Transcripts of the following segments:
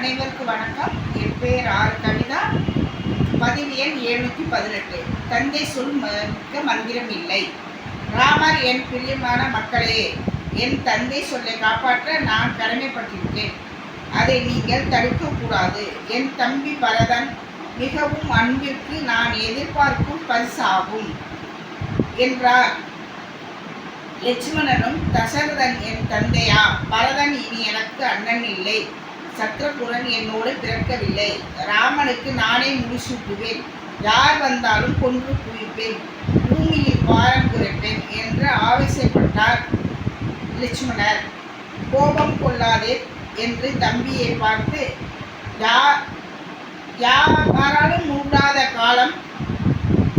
அனைவருக்கும் வணக்கம். என் பெயர் ஆர் கவிதா. பதிவு எண் 718. தந்தை சொல் மிக்க மந்திரம் இல்லை. ராமர், என் பிரியமான மக்களே, என் தந்தை சொல்லை காப்பாற்ற நான் கடமைப்பட்டிருக்கேன். அதை நீங்கள் தடுக்கக்கூடாது. என் தம்பி பரதன் மிகவும் அன்பிற்கு நான் எதிர்பார்க்கும் பரிசாகும் என்றார். லட்சுமணனும், தசரதன் என் தந்தையா? பரதன் இனி எனக்கு அண்ணன் இல்லை. சத்ருகன் என்னோடு பிறக்கவில்லை. ராமனுக்கு நானே முடிசூட்டுவேன். யார் வந்தாலும் கொன்று குவிப்பேன். பூமியில் பாரம் குறைப்பேன் என்று ஆவேசப்பட்டார் லட்சுமணர். கோபம் கொள்ளாதே என்று தம்பியை பார்த்து, யாராலும் மூடாத காலம்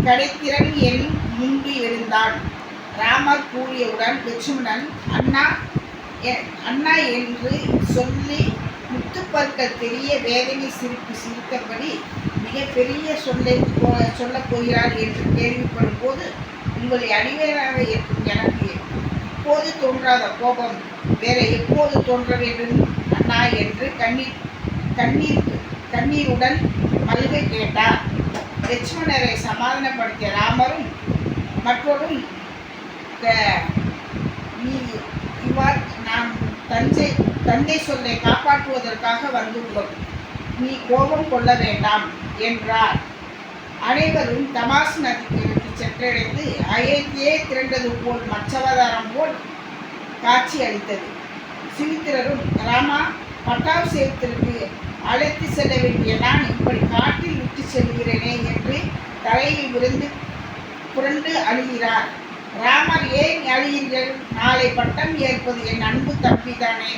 கடைத்திறன் என் முன்பு எழுந்தான். ராமர் கூறியவுடன் லட்சுமணன் அண்ணா என்று சொல்லி முத்துப்பற்கள் தெரிய வேதனை சிரித்தபடி மிகப்பெரிய சொல்லப் போகிறார் என்று கேள்விப்படும் போது, உங்களை அடிமையாக இருக்கும் எனக்கு இப்போது தோன்றாத கோபம் வேற எப்போது தோன்ற வேண்டும் அண்ணா என்று கண்ணீருடன் மல்க கேட்டார். லட்சுமணரை சமாதானப்படுத்திய ராமரும் மற்றொரும், நாம் தந்தை சொல்லை காப்பாற்றுவதற்காக வந்துள்ளோம். நீ கோபம் கொள்ள வேண்டாம் என்றார். அனைவரும் தமாஸ் நதிக்கு சென்றடைந்து அயோத்தியே திரண்டது போல் மச்சவதாரம் போல் காட்சி அளித்தது. சுமித்திரரும், ராமா, பட்டாபிஷேகத்திற்கு அழைத்து செல்ல வேண்டிய நான் இப்படி காட்டில் விட்டு செல்கிறேனே என்று தலையில் விழுந்து புரண்டு அழுகிறார். ராமர், ஏன் அழுகிறீர்கள்? நாளை பட்டம் ஏற்பது என் அன்பு தம்பிதானே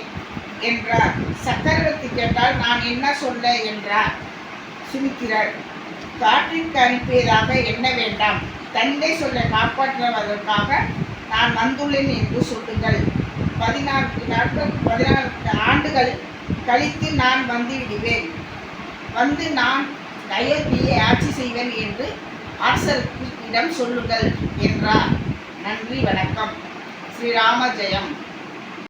என்றார். சக்கரவர்த்தி கேட்டால் நான் என்ன சொல்ல என்றார். சுமித்திரர், காற்றிற்கு அனுப்பியதாக எண்ண வேண்டாம். தந்தை சொல்லை காப்பாற்றுவதற்காக நான் வந்துள்ளேன் என்று சொல்லுங்கள். 14 ஆண்டுகள் கழித்து நான் வந்துவிடுவேன். வந்து நான் அயோத்தியை ஆட்சி செய்வேன் என்று அரசரிடம் சொல்லுங்கள் என்றார். நன்றி, வணக்கம். ஸ்ரீராம ஜெயம்.